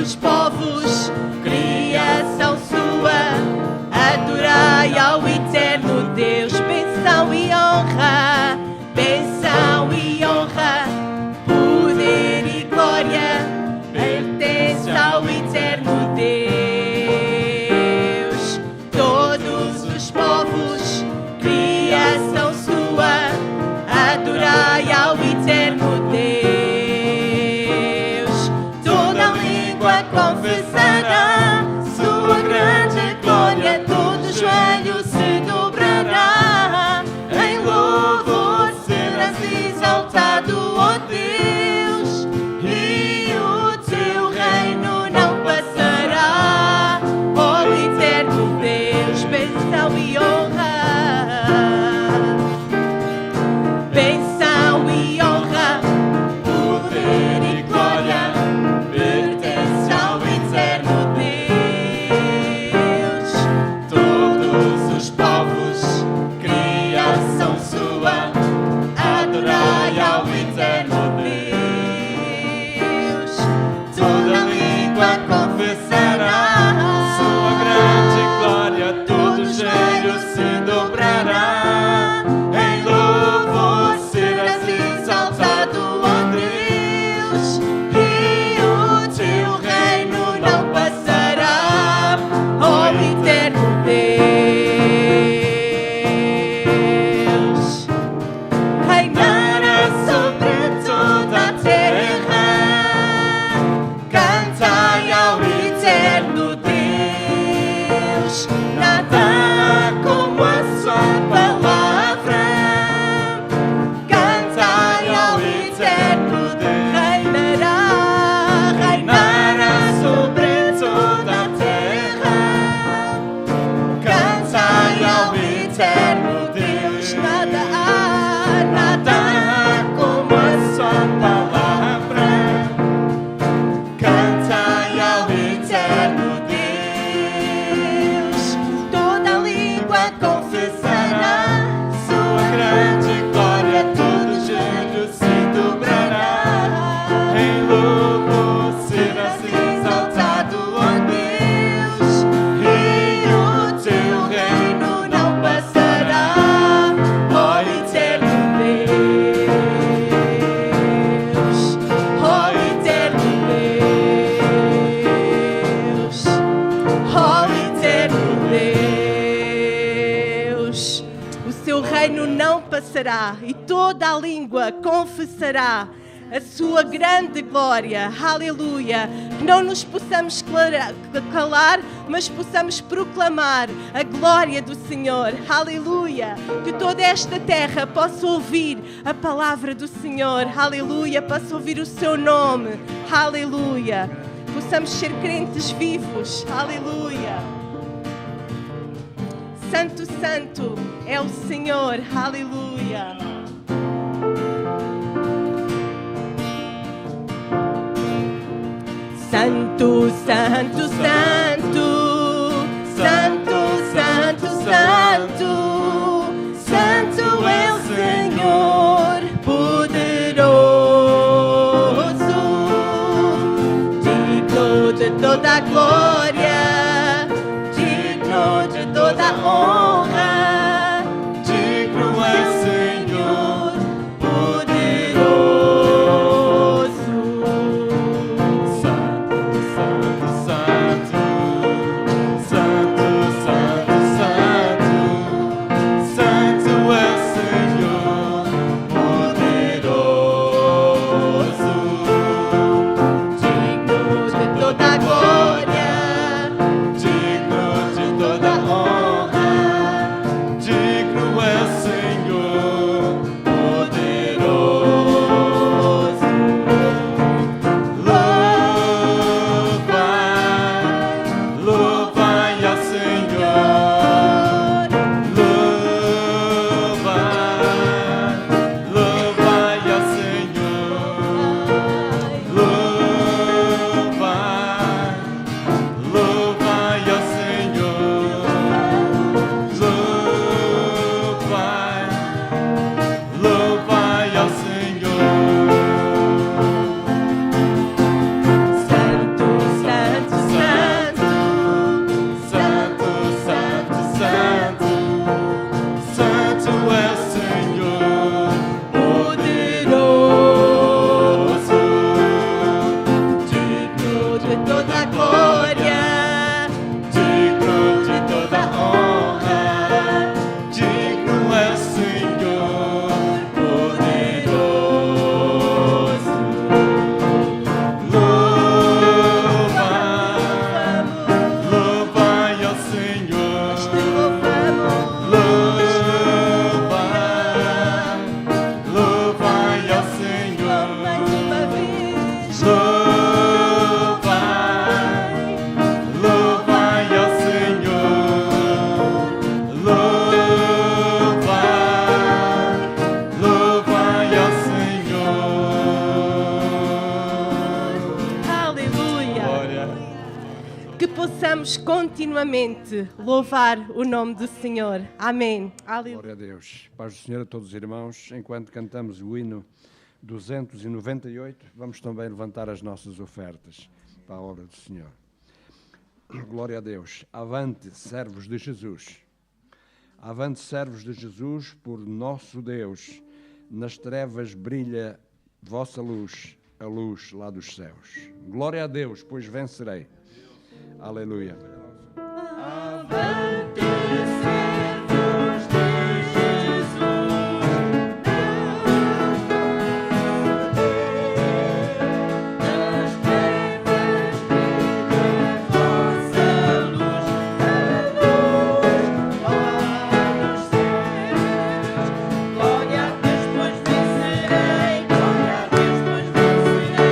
os povos, criação sua, adorai ao eterno Deus. Bênção e honra, poder e glória, pertence ao eterno Deus. Todos os povos, criação sua, adorai ao eterno Deus. Toda língua confessará sua grande glória, todo joelho se dobrará. Em louvor serás exaltado, ó Deus, e o teu reino não passará. Ó eterno Deus, bênção e honra, bênção e honra, poder e glória, pertence ao eterno Deus. Todos os povos, criação sua, adorai ao eterno Deus. Toda língua confessará sua grande glória, todo joelho se dobrará. Em louvor serás exaltado, ó Deus, e o teu reino não passará. Ó eterno Deus, reinará sobre toda a terra. Cantai ao eterno Deus, nada como a sua palavra. Cantai ao eterno Deus, reinará sobre toda a terra. Cantai ao eterno Deus, nada como a sua palavra. Cantai ao eterno Deus. Toda língua confessará sua grande glória, todo joelho se dobrará. Em louvor serás exaltado, ó Deus, e o teu reino não passará. Ó eterno Deus, ó eterno Deus, ó eterno Deus. O seu reino não passará e toda a língua confessará a sua grande glória. Aleluia. Que não nos possamos calar, mas possamos proclamar a glória do Senhor. Aleluia. Que toda esta terra possa ouvir a palavra do Senhor. Aleluia. Possa ouvir o seu nome. Aleluia. Possamos ser crentes vivos. Aleluia. Santo, santo é o Senhor. Aleluia. Santo, santo, santo, santo, santo, santo, santo é o Senhor poderoso, digno de toda a glória, digno de toda a honra, digno é o Senhor poderoso. Santo, santo, santo. possamos continuamente louvar o nome do Senhor. Amém. Aleluia. Glória a Deus. Paz do Senhor a todos os irmãos. Enquanto cantamos o hino 298, vamos também levantar as nossas ofertas para a obra do Senhor. Glória a Deus. Avante, servos de Jesus. Avante, servos de Jesus, por nosso Deus. Nas trevas brilha vossa luz, a luz lá dos céus. Glória a Deus, pois vencerei. Aleluia. Avante, servos de Jesus. Nas trevas brilha vossa luz, a luz lá dos céus. Glória a Deus, pois vencerei. Glória a Deus, pois vencerei.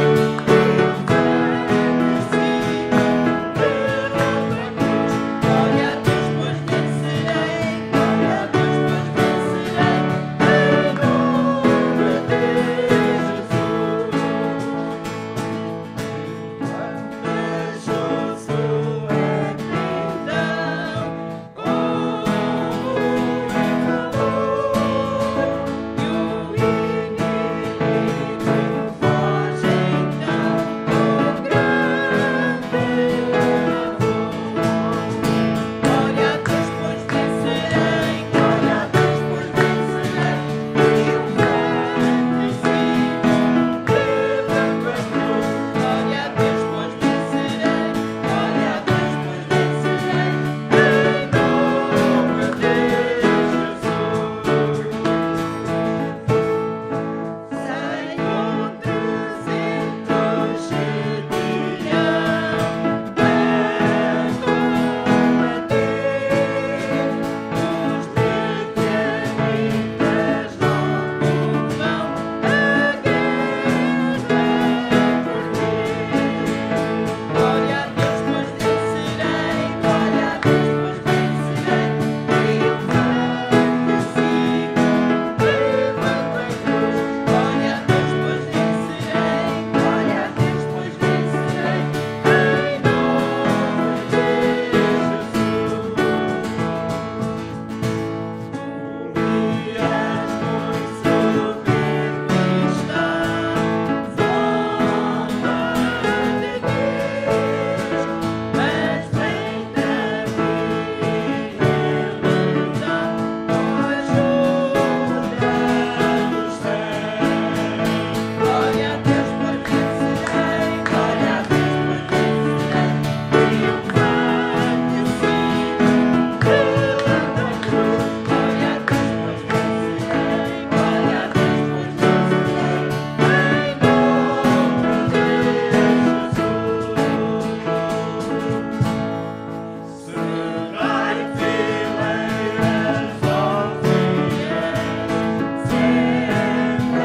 Glória a Deus, pois vencerei. Glória a Deus, pois vencerei. Em nome de Jesus. Quanto é perdão, como é calor, e o inimigo foge então com grande amor. Glória a Deus, pois vencerei. Glória a Deus, pois vencerei. Triunfante sigo, levando a cruz. Glória a Deus, pois vencerei. Glória a Deus, pois vencerei. Em nome de Jesus. Senhor, 300 chegarão, vendo a ti, os midianitas logo vão a guerra por ti. Glória a Deus, pois vencerei. Glória a Deus, pois vencerei. Triunfante sigo, levando a cruz. Glória a Deus, pois vencerei. Glória a Deus, pois vencerei. Em nome de Jesus. Golias muito soberbo está, zomba de Deus, mas vem Davi ele dá ajuda dos céus. Glória a Deus, pois vencerei. Glória a Deus, pois vencerei. Triunfante sigo, levando a cruz. Glória a Deus, pois vencerei. Glória a Deus, pois vencerei. Em nome de Jesus. Serrai fileiras, ó fiéis, sempre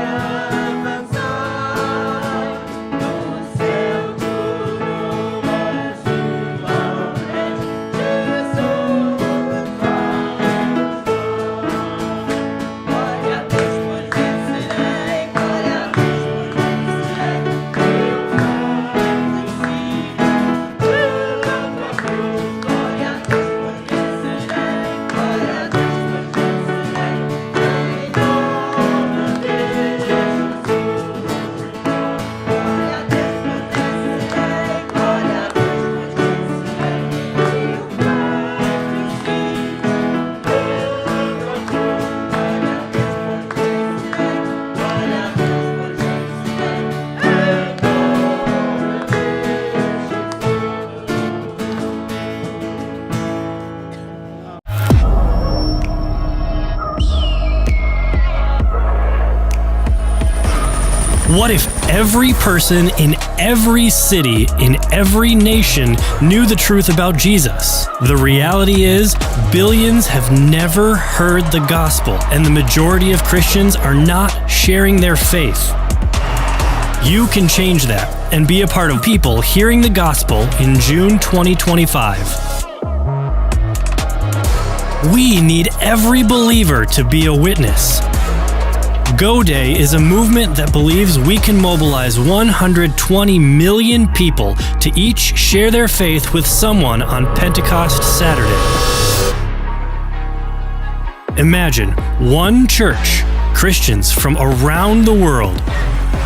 avançai no seu glorioso laureis. Jesus faz. Glória a Deus, pois vencerei. Glória a Deus, pois vencerei. Triunfante sigo, levando a cruz. Glória a Deus, pois vencerei. Glória a Deus, pois vencerei. Em nome de Jesus. Glória a Deus, pois vencerei. Glória a Deus, pois vencerei. Triunfante sigo, levando a cruz. Glória a Deus, pois vencerei. Glória a Deus, pois vencerei. Em nome de What if every person in every city, in every nation, knew the truth about Jesus? The reality is, billions have never heard the gospel, and the majority of Christians are not sharing their faith. You can change that and be a part of people hearing the gospel in June 2025. We need every believer to be a witness. Go Day is a movement that believes we can mobilize 120 million people to each share their faith with someone on Pentecost Saturday. Imagine one church, Christians from around the world,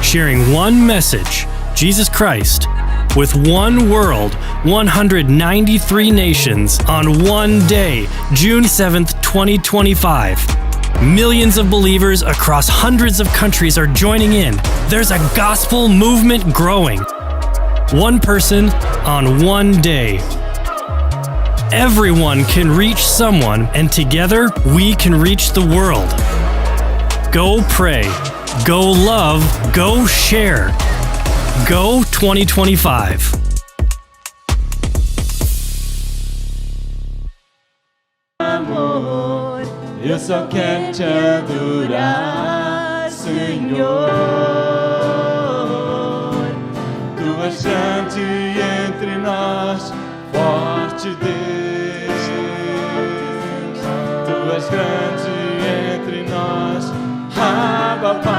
sharing one message, Jesus Christ, with one world, 193 nations on one day, June 7th, 2025. Millions of believers across hundreds of countries are joining in. There's a gospel movement growing. One person on one day. Everyone can reach someone, and together we can reach the world. Go pray, go love, go share. Go 2025. Amor, eu só quero te adorar, Senhor. Tu és grande entre nós, forte Deus. Tu és grande entre nós, Abba Pai.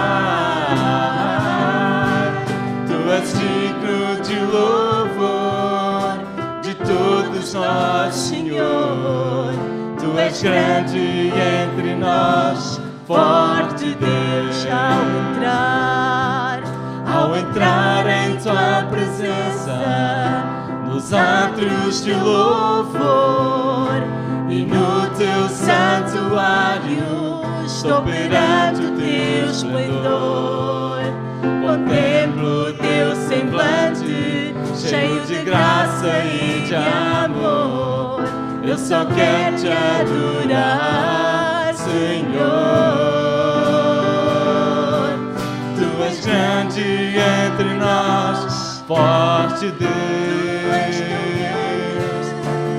Tu és digno de louvor de todos nós, Senhor. Tu és grande entre nós, forte Deus. Ao entrar em tua presença, nos átrios de louvor e no teu santuário, estou perante o teu esplendor. Contemplo teu semblante, cheio de graça e de amor. Eu só quero te adorar, Senhor. Tu és grande entre nós, forte Deus.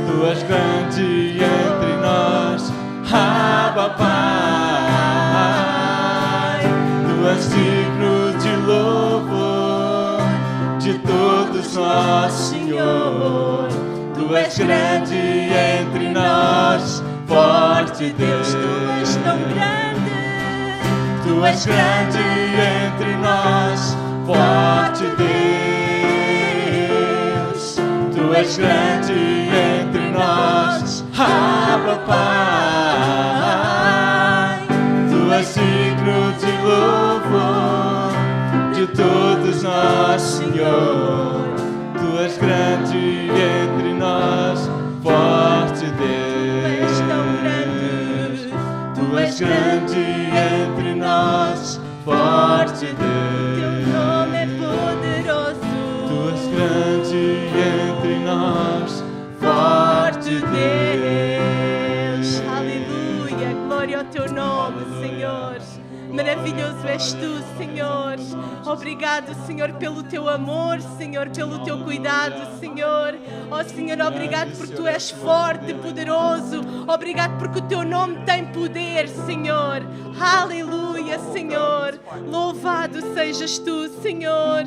Tu és grande entre nós, Abba Pai. Tu és digno de louvor de todos nós, Senhor. Tu és grande entre nós, forte Deus. Tu és tão grande. Tu és grande entre nós, forte Deus. Tu és grande entre nós, Abba Pai. Tu és digno de louvor de todos nós, Senhor. Tu és grande entre nós, forte Deus. Tu és grande entre nós, forte Deus. Teu nome é poderoso. Tu és grande entre nós, forte Deus. Aleluia, glória ao teu nome, Senhor. Maravilhoso és tu, Senhor. Obrigado, Senhor, pelo teu amor, Senhor, pelo teu cuidado, Senhor. Oh, Senhor, obrigado porque tu és forte e poderoso. Obrigado porque o teu nome tem poder, Senhor. Aleluia, Senhor. Louvado sejas tu, Senhor.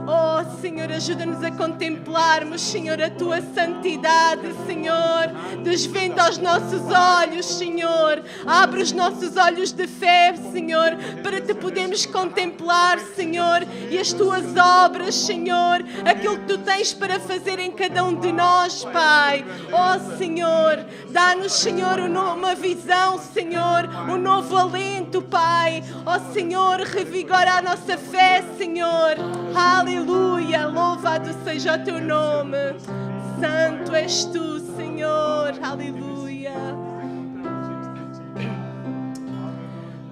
Oh, Senhor, ajuda-nos a contemplarmos, Senhor, a tua santidade, Senhor. Desvenda os nossos olhos, Senhor. Abre os nossos olhos de fé, Senhor, para te podermos contemplar, Senhor, e as tuas obras, Senhor, aquilo que tu tens para fazer em cada um de nós, Pai. Oh, Senhor, dá-nos, Senhor, uma visão, Senhor, um novo alento, Pai. Oh, Senhor, revigora a nossa fé, Senhor. Aleluia, louvado seja o teu nome. Santo és tu, Senhor. Aleluia.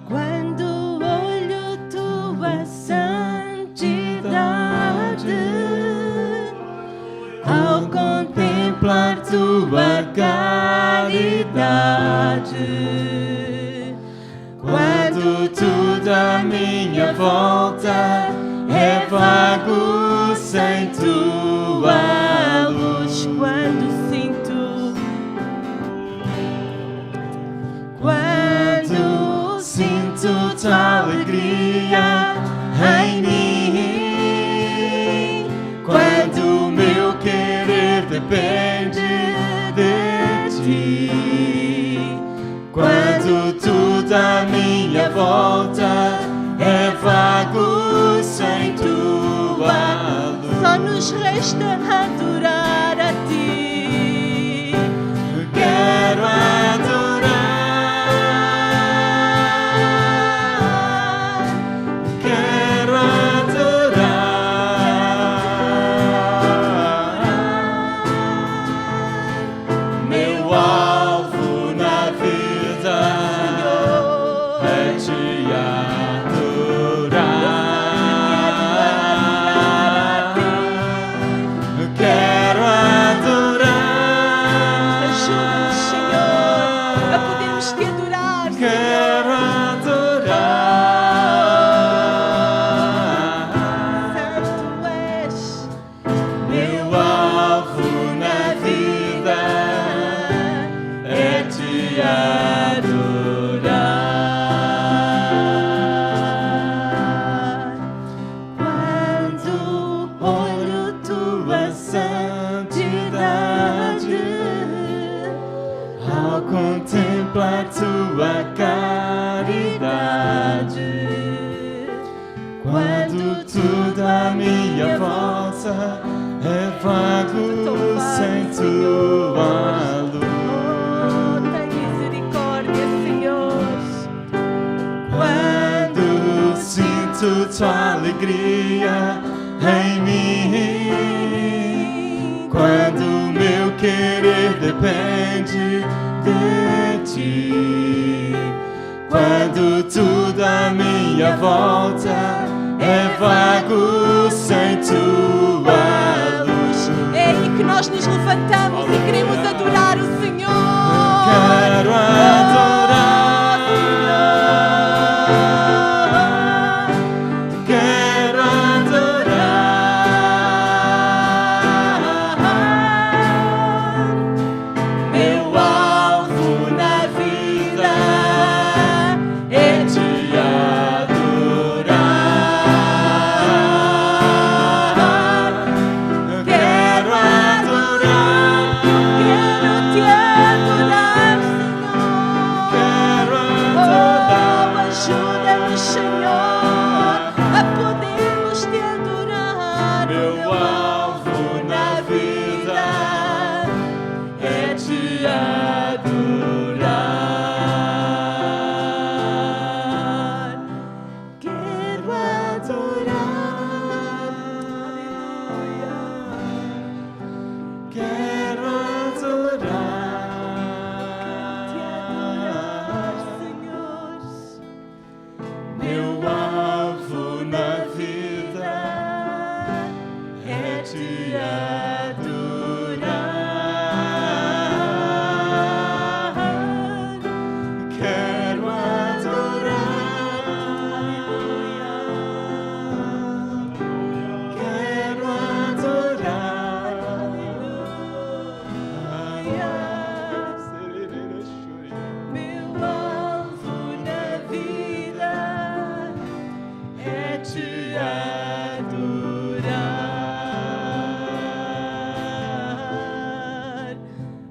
Quando olho tua santidade, ao contemplar tua caridade, quando tudo à minha volta é vago sem tua luz, quando sinto tua alegria em mim, quando o meu querer depende de ti, quando tudo à minha volta nos resta adorar a ti. Quero adorar, quero adorar. Meu alvo na vida é te adorar. Eu quero adorar. Ajuda-nos, Senhor, a podermos te adorar, Senhor. Quero adorar. Santo és. Meu alvo na vida é te adorar. Quando olho tua santidade, ao contemplar tua caridade, quando tudo à minha volta é vago sem tua luz. Oh, tem misericórdia, Senhor. Quando sinto tua alegria em mim, quando meu querer depende de ti, quando tudo à minha volta é vago sem tua luz. É aí que nós nos levantamos e queremos adorar o Senhor. Quero adorar, quero adorar. Meu alvo na vida é te adorar. Eu quero adorar. Quero te adorar, Senhor. Quero Oh, adorar. ajuda-nos, Senhor, a podermos te adorar. Meu alvo na vida é te adorar. Quero adorar. Quero adorar. Senhor. Meu alvo na vida é te adorar. Quero adorar. Quero adorar. Meu alvo na vida é te adorar.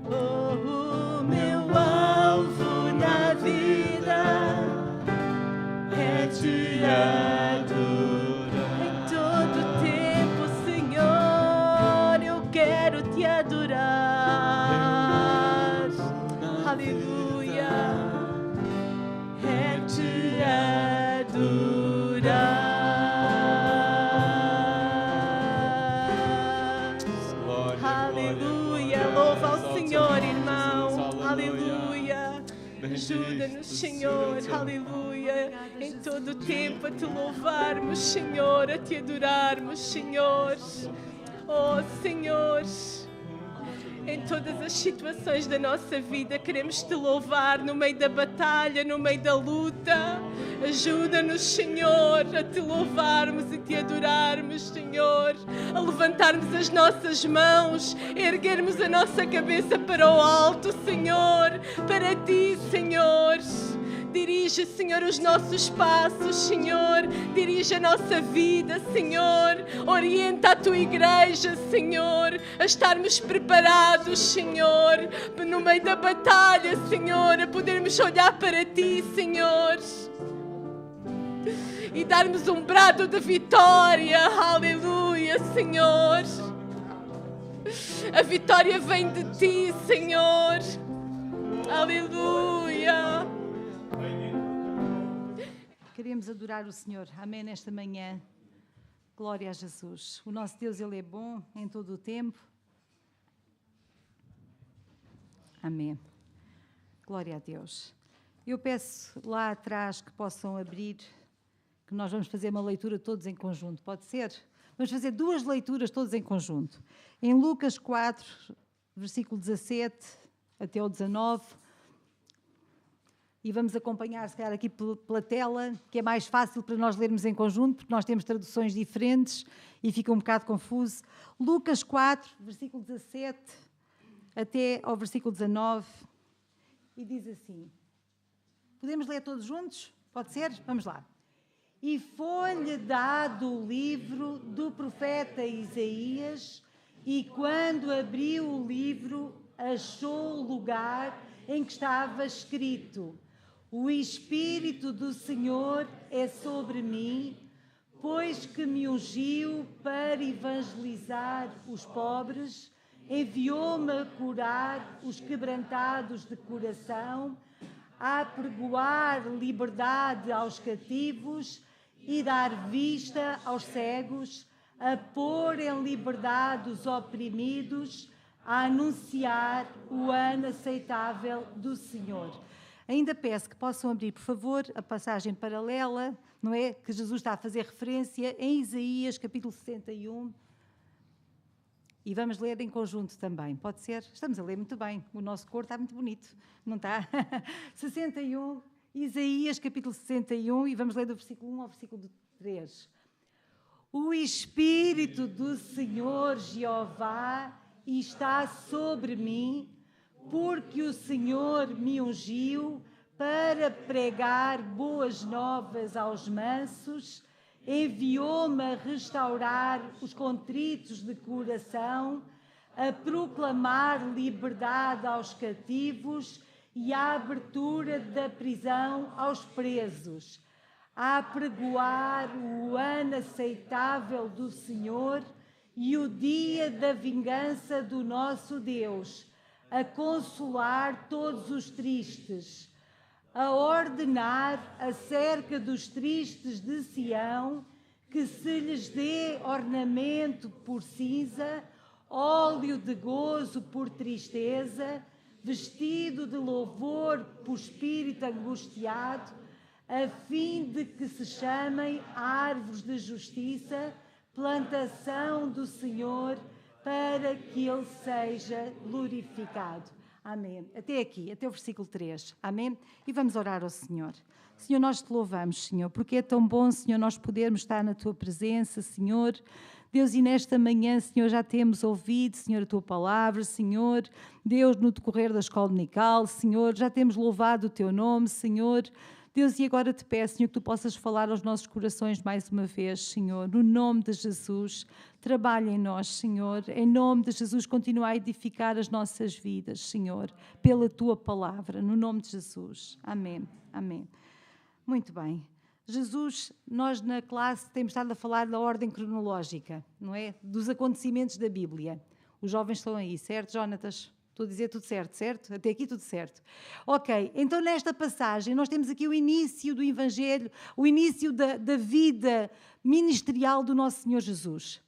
Oh, meu alvo na vida É te adorar. em todo tempo, Senhor, eu quero te adorar. Aleluia. É te adorar. Aleluia. Louva ao Senhor, irmão. Aleluia. Ajuda-nos, Senhor. Aleluia. Em todo o tempo a te louvarmos, Senhor, a te adorarmos, Senhor. Oh, Senhor. Em todas as situações da nossa vida, queremos te louvar no meio da batalha, no meio da luta. Ajuda-nos, Senhor, a te louvarmos e te adorarmos, Senhor. A levantarmos as nossas mãos, a erguermos a nossa cabeça para o alto, Senhor, para ti, Senhor. Dirige, Senhor, os nossos passos, Senhor. Dirige a nossa vida, Senhor. Orienta a tua igreja, Senhor, a estarmos preparados, Senhor, no meio da batalha, Senhor, a podermos olhar para ti, Senhor. e darmos um brado de vitória. Aleluia, Senhor. A vitória vem de Ti, Senhor. Aleluia. Queremos adorar o Senhor. Amém, nesta manhã. Glória a Jesus. O nosso Deus, Ele é bom em todo o tempo. Amém. Glória a Deus. Eu peço lá atrás que possam abrir, que nós vamos fazer uma leitura todos em conjunto. Pode ser? Vamos fazer 2 leituras todos em conjunto. Em Lucas 4, versículo 17 até o 19. E vamos acompanhar, se calhar, aqui pela tela, que é mais fácil para nós lermos em conjunto, porque nós temos traduções diferentes e fica um bocado confuso. Lucas 4, versículo 17 até ao versículo 19. E diz assim. Podemos ler todos juntos? Pode ser? Vamos lá. E foi-lhe dado o livro do profeta Isaías, e quando abriu o livro, achou o lugar em que estava escrito: O Espírito do Senhor é sobre mim, pois que me ungiu para evangelizar os pobres, enviou-me a curar os quebrantados de coração, a apregoar liberdade aos cativos e dar vista aos cegos, a pôr em liberdade os oprimidos, a anunciar o ano aceitável do Senhor. Ainda peço que possam abrir, por favor, a passagem paralela, não é? Que Jesus está a fazer referência em Isaías, capítulo 61. E vamos ler em conjunto também, pode ser? Estamos a ler muito bem, o nosso cor está muito bonito, não está? 61, Isaías, capítulo 61, e vamos ler do versículo 1 ao versículo 3. O Espírito do Senhor Jeová está sobre mim, porque o Senhor me ungiu para pregar boas novas aos mansos, enviou-me a restaurar os contritos de coração, a proclamar liberdade aos cativos e a abertura da prisão aos presos, a apregoar o ano aceitável do Senhor e o dia da vingança do nosso Deus, a consolar todos os tristes, a ordenar acerca dos tristes de Sião, que se lhes dê ornamento por cinza, óleo de gozo por tristeza, vestido de louvor por espírito angustiado, a fim de que se chamem árvores de justiça, plantação do Senhor, para que Ele seja glorificado. Amém. Até aqui, até o versículo 3. Amém? E vamos orar ao Senhor. Senhor, nós te louvamos, Senhor, porque é tão bom, Senhor, nós podermos estar na Tua presença, Senhor. Deus, e nesta manhã, Senhor, já temos ouvido, Senhor, a Tua palavra, Senhor. Deus, no decorrer da escola dominical, Senhor, já temos louvado o Teu nome, Senhor. Deus, e agora te peço, Senhor, que Tu possas falar aos nossos corações mais uma vez, Senhor, no nome de Jesus. Trabalha em nós, Senhor, em nome de Jesus, continua a edificar as nossas vidas, Senhor, pela Tua palavra, no nome de Jesus. Amém, amém. Muito bem. Jesus, nós na classe temos estado a falar da ordem cronológica, não é? Dos acontecimentos da Bíblia. Os jovens estão aí, certo, Jónatas? Estou a dizer tudo certo, certo? Até aqui tudo certo. Ok, então nesta passagem nós temos aqui o início do Evangelho, o início da vida ministerial do nosso Senhor Jesus.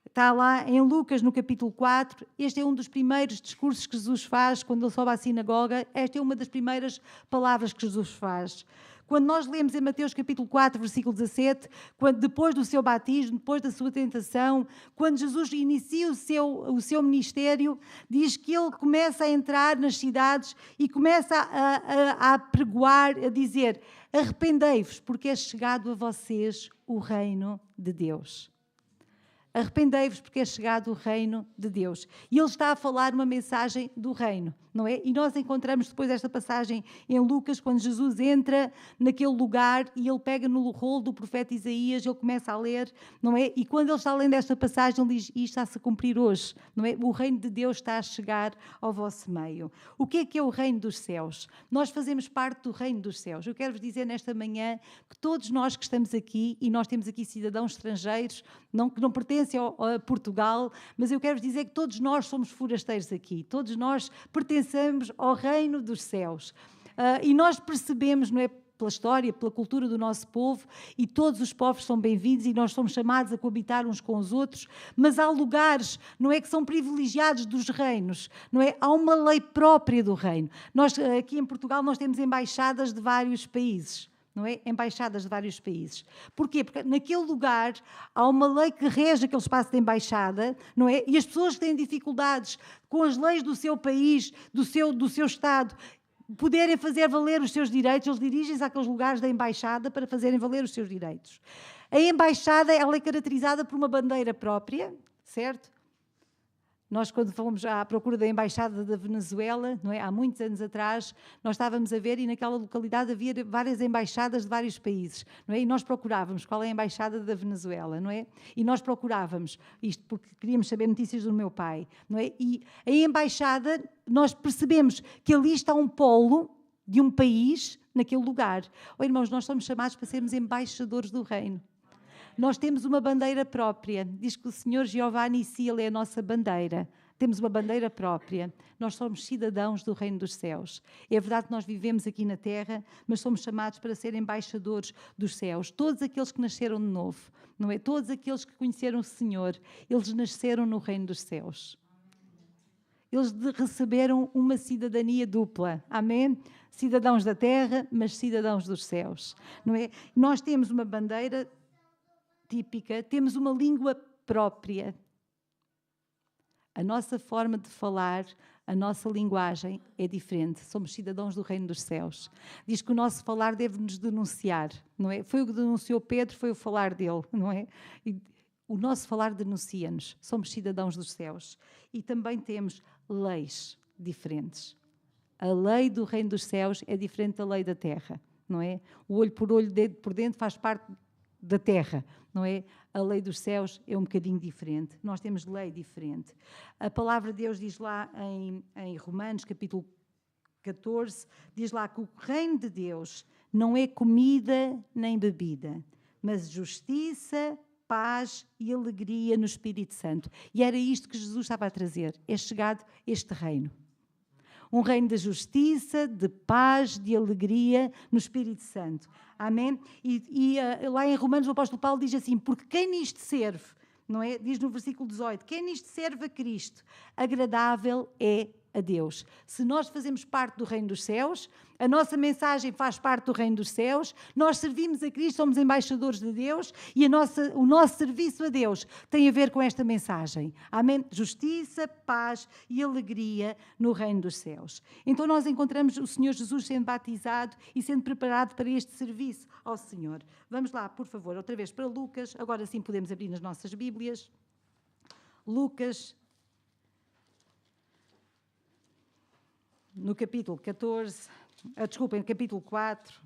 Está lá em Lucas, no capítulo 4, este é um dos primeiros discursos que Jesus faz quando ele sobe à sinagoga, esta é uma das primeiras palavras que Jesus faz. Quando nós lemos em Mateus capítulo 4, versículo 17, quando, depois do seu batismo, depois da sua tentação, quando Jesus inicia o seu ministério, diz que ele começa a entrar nas cidades e começa a apregoar, a dizer: arrependei-vos, porque é chegado a vocês o reino de Deus. arrependei-vos porque é chegado o reino de Deus. E ele está a falar uma mensagem do reino, não é? E nós encontramos depois esta passagem em Lucas, quando Jesus entra naquele lugar e ele pega no rolo do profeta Isaías, ele começa a ler, não é? E quando ele está lendo esta passagem, ele diz, isto está-se a cumprir hoje, não é? O reino de Deus está a chegar ao vosso meio. O que é o reino dos céus? Nós fazemos parte do reino dos céus. Eu quero-vos dizer nesta manhã que todos nós que estamos aqui, e nós temos aqui cidadãos estrangeiros, que não pertencem a Portugal, mas eu quero dizer que todos nós somos forasteiros aqui, todos nós pertencemos ao reino dos céus. E nós percebemos, não é, pela história, pela cultura do nosso povo, e todos os povos são bem-vindos e nós somos chamados a coabitar uns com os outros, mas há lugares, não é, que são privilegiados dos reinos, não é? Há uma lei própria do reino. Nós, aqui em Portugal, nós temos embaixadas de vários países, não é? Embaixadas de vários países. Porquê? Porque naquele lugar há uma lei que rege aquele espaço de embaixada, não é? E as pessoas que têm dificuldades com as leis do seu país, do seu Estado, poderem fazer valer os seus direitos, eles dirigem-se àqueles lugares da embaixada para fazerem valer os seus direitos. A embaixada, ela é caracterizada por uma bandeira própria, certo? Nós, quando fomos à procura da Embaixada da Venezuela, não é? Há muitos anos atrás, nós estávamos a ver e naquela localidade havia várias embaixadas de vários países, não é? E nós procurávamos qual é a Embaixada da Venezuela, não é? E nós procurávamos, isto porque queríamos saber notícias do meu pai, não é? E a Embaixada, nós percebemos que ali está um polo de um país naquele lugar. Oh, irmãos, nós somos chamados para sermos embaixadores do reino. Nós temos uma bandeira própria. Diz que o Senhor Jeová Nissi, Ele é a nossa bandeira. Temos uma bandeira própria. Nós somos cidadãos do reino dos céus. É verdade que nós vivemos aqui na terra, mas somos chamados para ser embaixadores dos céus. Todos aqueles que nasceram de novo, não é? Todos aqueles que conheceram o Senhor, eles nasceram no reino dos céus. Eles receberam uma cidadania dupla. Amém? Cidadãos da terra, mas cidadãos dos céus. Não é? Nós temos uma bandeira típica, temos uma língua própria. A nossa forma de falar, a nossa linguagem é diferente. Somos cidadãos do reino dos céus. Diz que o nosso falar deve nos denunciar, não é? Foi o que denunciou Pedro, foi o falar dele, não é? E o nosso falar denuncia-nos. Somos cidadãos dos céus. E também temos leis diferentes. A lei do reino dos céus é diferente da lei da terra, não é? O olho por olho, dedo por dentro faz parte da terra, não é? A lei dos céus é um bocadinho diferente. Nós temos lei diferente. A palavra de Deus diz lá em Romanos, capítulo 14, diz lá que o reino de Deus não é comida nem bebida, mas justiça, paz e alegria no Espírito Santo. E era isto que Jesus estava a trazer. É chegado este reino. Um reino de justiça, de paz, de alegria no Espírito Santo. Amém? E lá em Romanos o apóstolo Paulo diz assim, porque quem nisto serve, não é? Diz no versículo 18, quem nisto serve a Cristo, agradável é a Deus. Se nós fazemos parte do reino dos céus, a nossa mensagem faz parte do reino dos céus, nós servimos a Cristo, somos embaixadores de Deus e o nosso serviço a Deus tem a ver com esta mensagem. Amém? Justiça, paz e alegria no reino dos céus. Então nós encontramos o Senhor Jesus sendo batizado e sendo preparado para este serviço ao Senhor. Vamos lá, por favor, outra vez para Lucas, agora sim podemos abrir nas nossas Bíblias. Lucas, no capítulo 14, desculpem, no capítulo 4.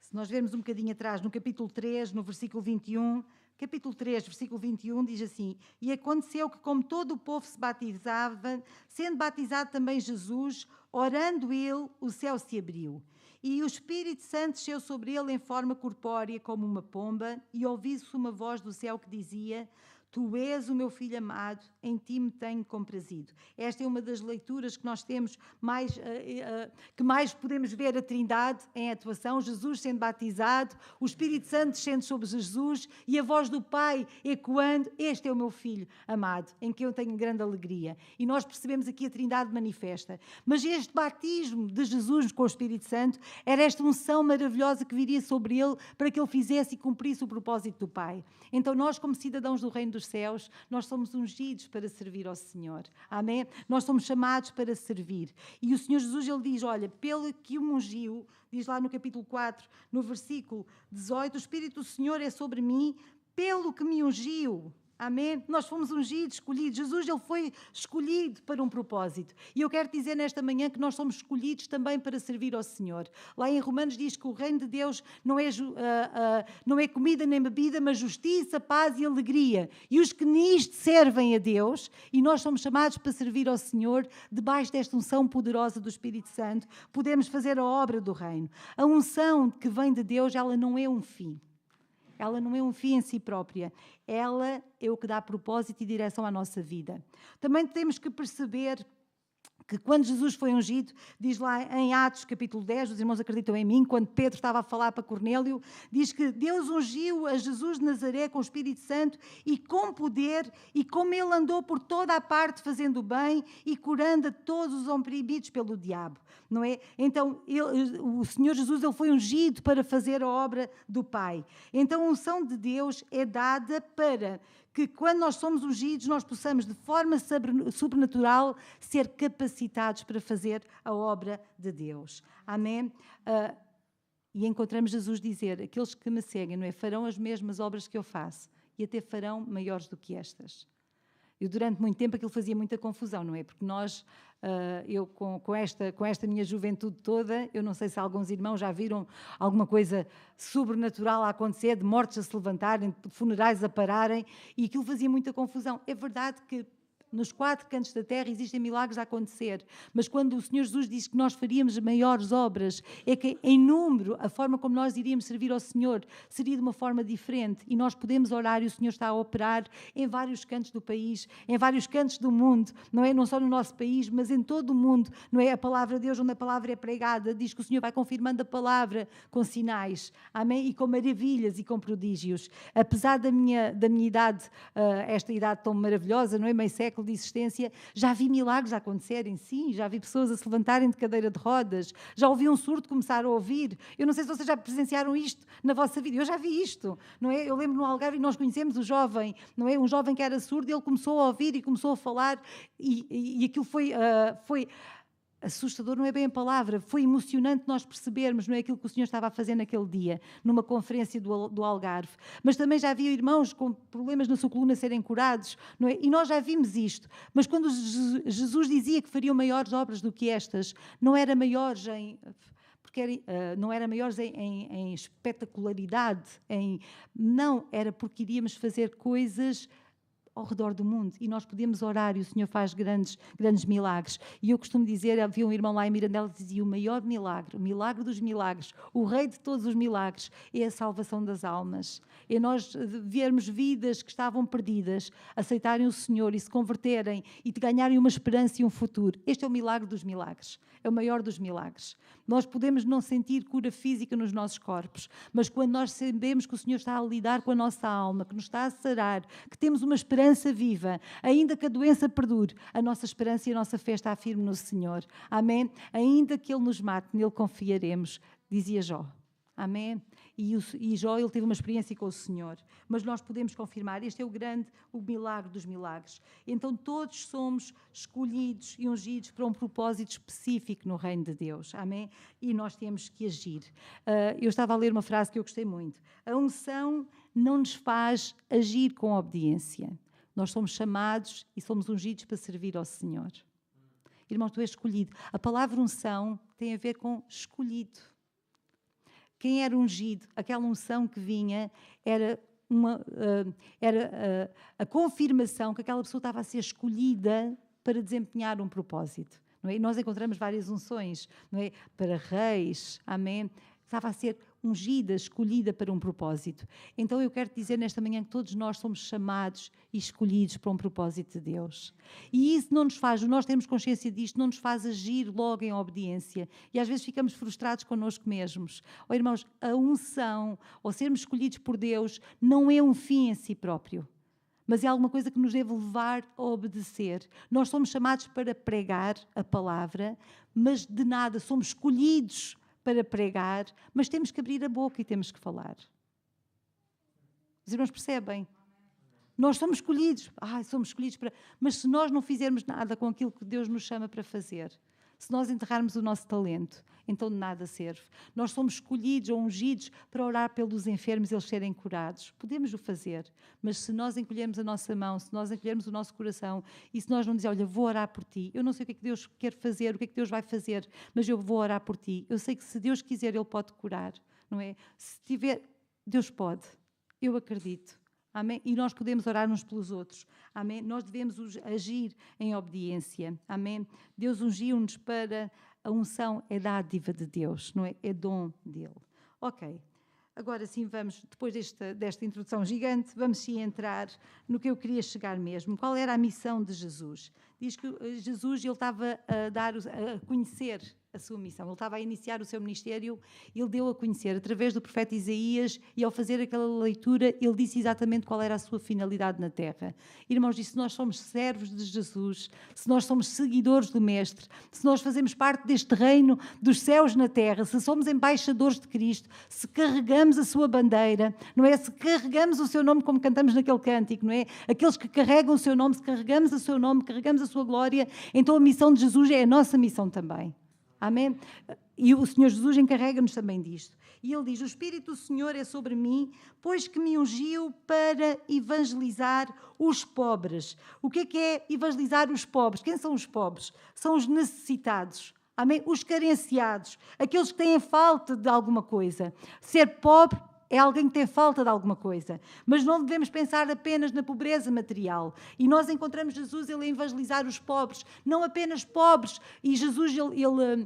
Se nós vermos um bocadinho atrás, no capítulo 3, no versículo 21, capítulo 3, versículo 21, diz assim, e aconteceu que como todo o povo se batizava, sendo batizado também Jesus, orando ele, o céu se abriu. E o Espírito Santo desceu sobre ele em forma corpórea como uma pomba, e ouviu-se uma voz do céu que dizia, tu és o meu filho amado, em ti me tenho comprazido. Esta é uma das leituras que nós temos, que mais podemos ver a Trindade em atuação, Jesus sendo batizado, o Espírito Santo descendo sobre Jesus e a voz do Pai ecoando, este é o meu filho amado, em que eu tenho grande alegria. E nós percebemos aqui a Trindade manifesta. Mas este batismo de Jesus com o Espírito Santo era esta unção maravilhosa que viria sobre ele para que ele fizesse e cumprisse o propósito do Pai. Então nós, como cidadãos do reino dos dos céus, nós somos ungidos para servir ao Senhor. Amém? Nós somos chamados para servir. E o Senhor Jesus, ele diz, olha, pelo que o ungiu, diz lá no capítulo 4, no versículo 18, o Espírito do Senhor é sobre mim, pelo que me ungiu. Amém? Nós fomos ungidos, escolhidos. Jesus, ele foi escolhido para um propósito. E eu quero dizer nesta manhã que nós somos escolhidos também para servir ao Senhor. Lá em Romanos diz que o reino de Deus não é comida nem bebida, mas justiça, paz e alegria. E os que nisto servem a Deus, e nós somos chamados para servir ao Senhor, debaixo desta unção poderosa do Espírito Santo, podemos fazer a obra do reino. A unção que vem de Deus, ela não é um fim. Ela não é um fim em si própria. Ela é o que dá propósito e direção à nossa vida. Também temos que perceber que quando Jesus foi ungido, diz lá em Atos capítulo 10, os irmãos acreditam em mim, quando Pedro estava a falar para Cornélio, diz que Deus ungiu a Jesus de Nazaré com o Espírito Santo e com poder, e como ele andou por toda a parte fazendo bem e curando a todos os oprimidos pelo diabo. Não é? Então, o Senhor Jesus, ele foi ungido para fazer a obra do Pai. Então, a unção de Deus é dada para que, quando nós somos ungidos, nós possamos, de forma sobrenatural, ser capacitados para fazer a obra de Deus. Amém? E encontramos Jesus dizer, aqueles que me seguem, não é? Farão as mesmas obras que eu faço e até farão maiores do que estas. Eu, durante muito tempo, aquilo fazia muita confusão, não é? Porque nós, eu com esta minha juventude toda, eu não sei se alguns irmãos já viram alguma coisa sobrenatural a acontecer, de mortes a se levantarem, de funerais a pararem, e aquilo fazia muita confusão. É verdade que nos 4 cantos da terra existem milagres a acontecer, mas quando o Senhor Jesus diz que nós faríamos maiores obras, é que em número, a forma como nós iríamos servir ao Senhor seria de uma forma diferente, e nós podemos orar, e o Senhor está a operar em vários cantos do país, em vários cantos do mundo, não é? Não só no nosso país, mas em todo o mundo, não é? A palavra de Deus, onde a palavra é pregada, diz que o Senhor vai confirmando a palavra com sinais, amém? E com maravilhas e com prodígios. Apesar da minha idade, esta idade tão maravilhosa, não é? Meio século de existência, já vi milagres a acontecerem, sim, já vi pessoas a se levantarem de cadeira de rodas, já ouvi um surdo começar a ouvir. Eu não sei se vocês já presenciaram isto na vossa vida, eu já vi isto, não é? Eu lembro no Algarve, nós conhecemos o jovem, não é? Um jovem que era surdo, ele começou a ouvir e começou a falar, e aquilo foi assustador, não é bem a palavra, foi emocionante nós percebermos, não é, aquilo que o Senhor estava a fazer naquele dia, numa conferência do Algarve. Mas também já havia irmãos com problemas na sua coluna serem curados, não é? E nós já vimos isto. Mas quando Jesus dizia que fariam maiores obras do que estas, não era maiores não era maiores em espetacularidade, não, era porque iríamos fazer coisas ao redor do mundo, e nós podemos orar, e o Senhor faz grandes milagres. E eu costumo dizer, havia um irmão lá em Mirandela que dizia, o maior milagre, o milagre dos milagres, o rei de todos os milagres, é a salvação das almas. É nós vermos vidas que estavam perdidas, aceitarem o Senhor e se converterem e ganharem uma esperança e um futuro. Este é o milagre dos milagres, é o maior dos milagres. Nós podemos não sentir cura física nos nossos corpos, mas quando nós sabemos que o Senhor está a lidar com a nossa alma, que nos está a sarar, que temos uma esperança viva, ainda que a doença perdure, a nossa esperança e a nossa fé está firme no Senhor. Amém? Ainda que Ele nos mate, nele confiaremos, dizia Jó. Amém? E Jó, ele teve uma experiência com o Senhor. Mas nós podemos confirmar, este é o milagre dos milagres. Então todos somos escolhidos e ungidos para um propósito específico no reino de Deus. Amém? E nós temos que agir. Eu estava a ler uma frase que eu gostei muito. A unção não nos faz agir com obediência. Nós somos chamados e somos ungidos para servir ao Senhor. Irmão, tu és escolhido. A palavra unção tem a ver com escolhido. Quem era ungido, aquela unção que vinha, era a confirmação que aquela pessoa estava a ser escolhida para desempenhar um propósito. Não é? E nós encontramos várias unções, não é? Para reis, amém? Estava a ser ungida, escolhida para um propósito. Então eu quero dizer nesta manhã que todos nós somos chamados e escolhidos para um propósito de Deus. E isso não nos faz, nós temos consciência disto, não nos faz agir logo em obediência. E às vezes ficamos frustrados connosco mesmos. Oh, irmãos, a unção, ou sermos escolhidos por Deus, não é um fim em si próprio, mas é alguma coisa que nos deve levar a obedecer. Nós somos chamados para pregar a palavra, mas de nada, somos escolhidos para pregar, mas temos que abrir a boca e temos que falar. Os irmãos percebem? Nós somos escolhidos. Somos escolhidos para... Mas se nós não fizermos nada com aquilo que Deus nos chama para fazer, se nós enterrarmos o nosso talento, então de nada serve. Nós somos escolhidos ou ungidos para orar pelos enfermos e eles serem curados. Podemos o fazer, mas se nós encolhermos a nossa mão, se nós encolhermos o nosso coração e se nós não dizermos, olha, vou orar por ti, eu não sei o que é que Deus quer fazer, o que é que Deus vai fazer, mas eu vou orar por ti. Eu sei que se Deus quiser, Ele pode curar, não é? Se tiver, Deus pode. Eu acredito. Amém? E nós podemos orar uns pelos outros. Amém? Nós devemos agir em obediência. Amém? Deus ungiu-nos para... A unção é dádiva de Deus, não é? É dom dele. Ok. Agora sim vamos, depois desta introdução gigante, vamos sim entrar no que eu queria chegar mesmo. Qual era a missão de Jesus? Diz que Jesus ele estava a conhecer a sua missão. Ele estava a iniciar o seu ministério, ele deu a conhecer através do profeta Isaías e ao fazer aquela leitura, ele disse exatamente qual era a sua finalidade na terra. Irmãos, se nós somos servos de Jesus, se nós somos seguidores do Mestre, se nós fazemos parte deste reino dos céus na terra, se somos embaixadores de Cristo, se carregamos a sua bandeira, não é? Se carregamos o seu nome como cantamos naquele cântico, não é? Aqueles que carregam o seu nome, se carregamos o seu nome, carregamos a sua glória, então a missão de Jesus é a nossa missão também. Amém? E o Senhor Jesus encarrega-nos também disto. E Ele diz, o Espírito do Senhor é sobre mim, pois que me ungiu para evangelizar os pobres. O que é evangelizar os pobres? Quem são os pobres? São os necessitados. Amém? Os carenciados. Aqueles que têm falta de alguma coisa. Ser pobre é alguém que tem falta de alguma coisa. Mas não devemos pensar apenas na pobreza material. E nós encontramos Jesus, ele a evangelizar os pobres. Não apenas pobres. E Jesus, ele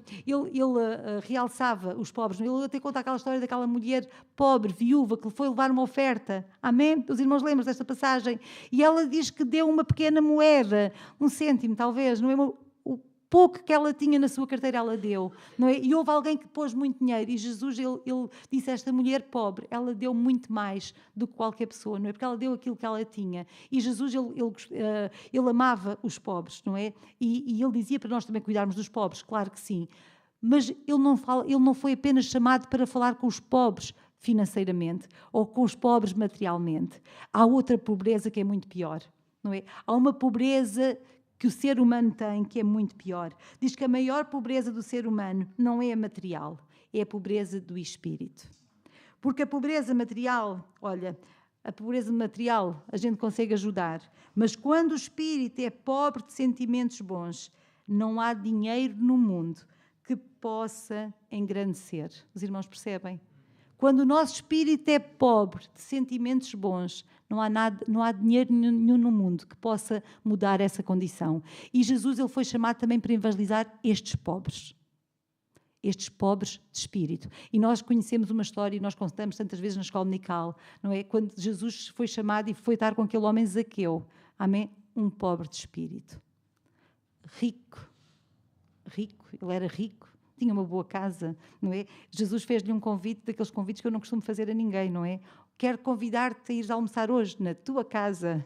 realçava os pobres. Ele até conta aquela história daquela mulher pobre, viúva, que foi levar uma oferta. Amém? Os irmãos lembram desta passagem? E ela diz que deu uma pequena moeda, 1 cêntimo talvez, não é? Pouco que ela tinha na sua carteira, ela deu. Não é? E houve alguém que pôs muito dinheiro. E Jesus, ele disse a esta mulher pobre, ela deu muito mais do que qualquer pessoa, não é? Porque ela deu aquilo que ela tinha. E Jesus, ele amava os pobres, não é? E ele dizia para nós também cuidarmos dos pobres, claro que sim. Mas ele não foi apenas chamado para falar com os pobres financeiramente ou com os pobres materialmente. Há outra pobreza que é muito pior, não é? Há uma pobreza que o ser humano tem, que é muito pior. Diz que a maior pobreza do ser humano não é a material, é a pobreza do espírito. Porque a pobreza material, olha, a pobreza material a gente consegue ajudar, mas quando o espírito é pobre de sentimentos bons, não há dinheiro no mundo que possa engrandecer. Os irmãos percebem? Quando o nosso espírito é pobre de sentimentos bons, não há dinheiro nenhum no mundo que possa mudar essa condição. E Jesus ele foi chamado também para evangelizar estes pobres de espírito. E nós conhecemos uma história, e nós contamos tantas vezes na escola dominical, não é? Quando Jesus foi chamado e foi estar com aquele homem Zaqueu, amém? Um pobre de espírito. Rico, ele era rico. Tinha uma boa casa, não é? Jesus fez-lhe um convite, daqueles convites que eu não costumo fazer a ninguém, não é? Quero convidar-te a ir almoçar hoje na tua casa.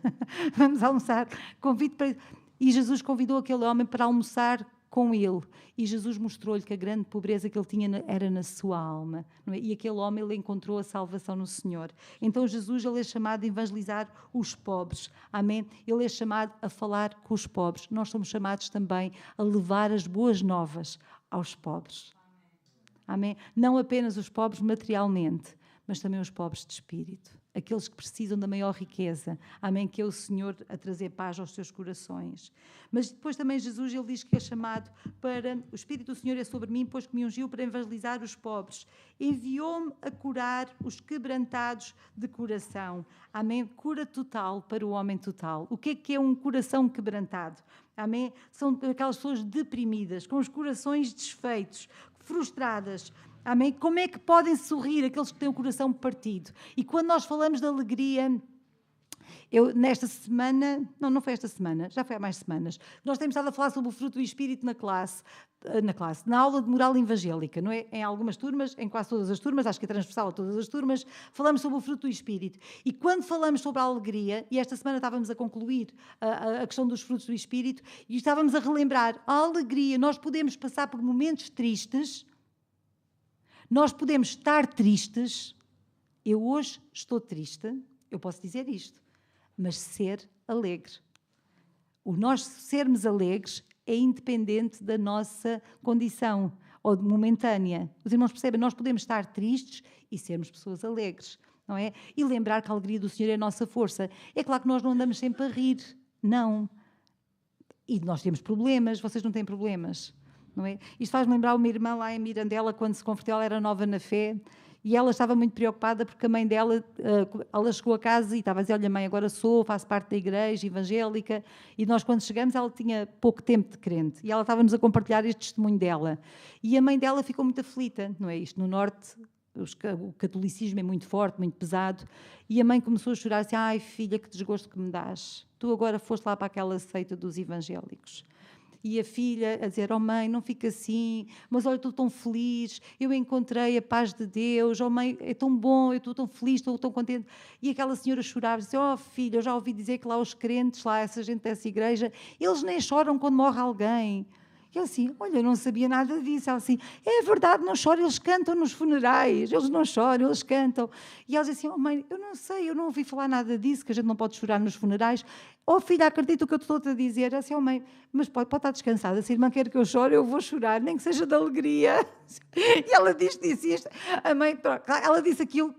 Vamos almoçar. Convite para... E Jesus convidou aquele homem para almoçar com ele. E Jesus mostrou-lhe que a grande pobreza que ele tinha era na sua alma. Não é? E aquele homem ele encontrou a salvação no Senhor. Então Jesus ele é chamado a evangelizar os pobres. Amém? Ele é chamado a falar com os pobres. Nós somos chamados também a levar as boas novas aos pobres. Amém? Não apenas os pobres materialmente, mas também os pobres de espírito. Aqueles que precisam da maior riqueza. Amém? Que é o Senhor a trazer paz aos seus corações. Mas depois também Jesus ele diz que é chamado para... O Espírito do Senhor é sobre mim, pois que me ungiu para evangelizar os pobres. Enviou-me a curar os quebrantados de coração. Amém? Cura total para o homem total. O que é um coração quebrantado? Amém? São aquelas pessoas deprimidas, com os corações desfeitos, frustradas. Amém? Como é que podem sorrir aqueles que têm o coração partido? E quando nós falamos de alegria, eu nesta semana, não foi esta semana, já foi há mais semanas, nós temos estado a falar sobre o fruto do Espírito na aula de moral evangélica, não é? Em algumas turmas, em quase todas as turmas, acho que é transversal a todas as turmas, falamos sobre o fruto do Espírito. E quando falamos sobre a alegria, e esta semana estávamos a concluir a questão dos frutos do Espírito, e estávamos a relembrar a alegria, nós podemos passar por momentos tristes, nós podemos estar tristes. Eu hoje estou triste, eu posso dizer isto, mas ser alegre. O nós sermos alegres é independente da nossa condição ou momentânea. Os irmãos percebem, nós podemos estar tristes e sermos pessoas alegres, não é? E lembrar que a alegria do Senhor é a nossa força. É claro que nós não andamos sempre a rir, não. E nós temos problemas, vocês não têm problemas, não é? Isto faz-me lembrar uma irmã lá em Mirandela, quando se converteu, ela era nova na fé, e ela estava muito preocupada porque a mãe dela, ela chegou a casa e estava a dizer, olha mãe, agora faço parte da igreja evangélica, e nós quando chegamos ela tinha pouco tempo de crente, e ela estava-nos a compartilhar este testemunho dela. E a mãe dela ficou muito aflita, não é? Isto no norte, o catolicismo é muito forte, muito pesado, e a mãe começou a chorar assim, ai filha, que desgosto que me dás, tu agora foste lá para aquela seita dos evangélicos. E a filha a dizer, oh mãe, não fica assim, mas olha, estou tão feliz, eu encontrei a paz de Deus, oh mãe, é tão bom, eu estou tão feliz, estou tão contente. E aquela senhora chorava, disse, oh filha, eu já ouvi dizer que lá os crentes, lá essa gente dessa igreja, eles nem choram quando morre alguém. E eu assim, olha, eu não sabia nada disso. Ela assim, é verdade, não choram, eles cantam nos funerais, eles não choram, eles cantam. E ela dizia assim, oh mãe, eu não sei, eu não ouvi falar nada disso, que a gente não pode chorar nos funerais. Oh filha, acredito o que eu estou a dizer. Ela assim, oh mãe, mas pode estar descansada, se a irmã quer que eu chore, eu vou chorar, nem que seja de alegria. E ela disse isto. A mãe, ela disse aquilo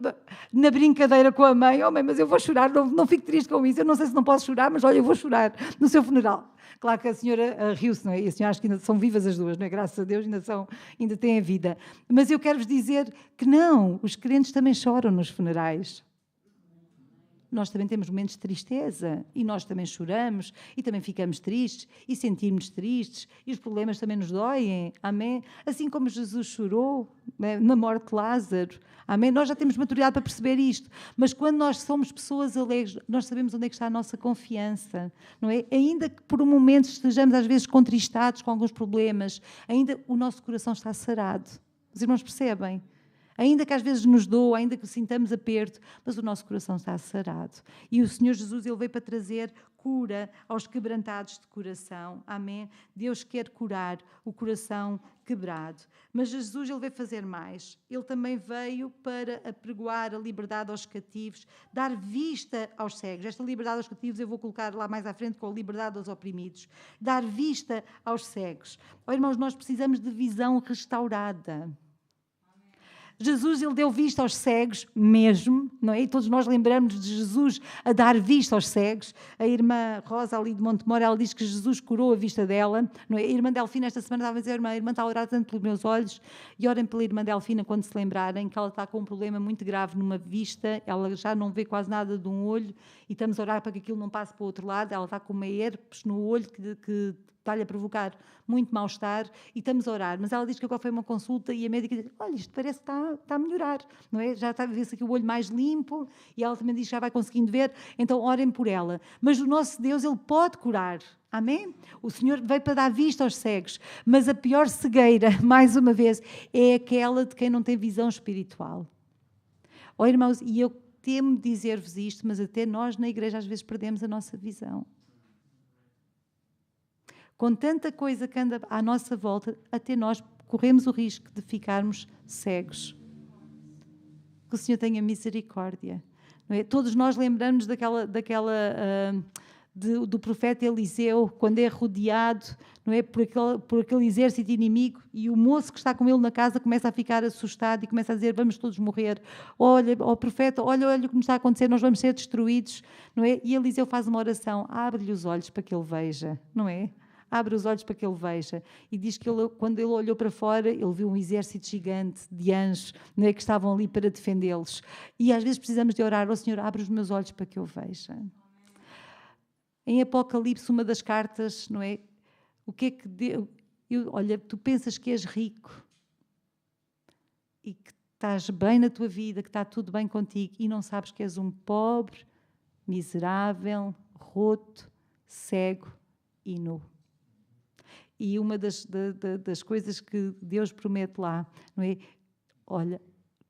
na brincadeira com a mãe, oh mãe, mas eu vou chorar, não fico triste com isso, eu não sei se não posso chorar, mas olha, eu vou chorar no seu funeral. Claro que a senhora riu-se, não é? E a senhora acho que ainda são vivas as duas, não é? Graças a Deus ainda têm a vida. Mas eu quero-vos dizer que não, os crentes também choram nos funerais. Nós também temos momentos de tristeza e nós também choramos e também ficamos tristes e sentimos tristes e os problemas também nos doem, amém? Assim como Jesus chorou, né, na morte de Lázaro, amém? Nós já temos maturidade para perceber isto, mas quando nós somos pessoas alegres, nós sabemos onde é que está a nossa confiança, não é? Ainda que por um momento estejamos às vezes contristados com alguns problemas, ainda o nosso coração está sarado. Os irmãos percebem? Ainda que às vezes nos doa, ainda que sintamos aperto, mas o nosso coração está sarado. E o Senhor Jesus, Ele veio para trazer cura aos quebrantados de coração. Amém? Deus quer curar o coração quebrado. Mas Jesus, Ele veio fazer mais. Ele também veio para apregoar a liberdade aos cativos, dar vista aos cegos. Esta liberdade aos cativos eu vou colocar lá mais à frente com a liberdade aos oprimidos. Dar vista aos cegos. Oh, irmãos, nós precisamos de visão restaurada. Jesus, Ele deu vista aos cegos mesmo, não é? E todos nós lembramos de Jesus a dar vista aos cegos. A irmã Rosa, ali de Montemor, ela diz que Jesus curou a vista dela, não é? A irmã Delfina, esta semana, estava a dizer, a irmã está a orar tanto pelos meus olhos, e orem pela irmã Delfina quando se lembrarem que ela está com um problema muito grave numa vista, ela já não vê quase nada de um olho, e estamos a orar para que aquilo não passe para o outro lado, ela está com uma herpes no olho que está-lhe a provocar muito mal-estar, e estamos a orar. Mas ela diz que agora foi uma consulta e a médica diz, olha, isto parece que está a melhorar, não é? Já está a ver-se aqui o olho mais limpo, e ela também diz que já vai conseguindo ver, então orem por ela. Mas o nosso Deus, Ele pode curar. Amém? O Senhor veio para dar vista aos cegos, mas a pior cegueira, mais uma vez, é aquela de quem não tem visão espiritual. Oh, irmãos, e eu temo dizer-vos isto, mas até nós na igreja às vezes perdemos a nossa visão. Com tanta coisa que anda à nossa volta, até nós corremos o risco de ficarmos cegos. Que o Senhor tenha misericórdia. Não é? Todos nós lembramos do profeta Eliseu, quando é rodeado, não é, por aquele exército inimigo, e o moço que está com ele na casa começa a ficar assustado e começa a dizer, vamos todos morrer. Olha, ó profeta, olha o que nos está a acontecer, nós vamos ser destruídos. Não é? E Eliseu faz uma oração, abre-lhe os olhos para que ele veja, não é? Abre os olhos para que ele veja. E diz que quando ele olhou para fora, ele viu um exército gigante de anjos, não é, que estavam ali para defendê-los. E às vezes precisamos de orar, ó Senhor, abre os meus olhos para que eu veja. Em Apocalipse, uma das cartas, não é? O que é que Deus... Olha, tu pensas que és rico e que estás bem na tua vida, que está tudo bem contigo e não sabes que és um pobre, miserável, roto, cego e nu. E uma das coisas que Deus promete lá, não é? Olha,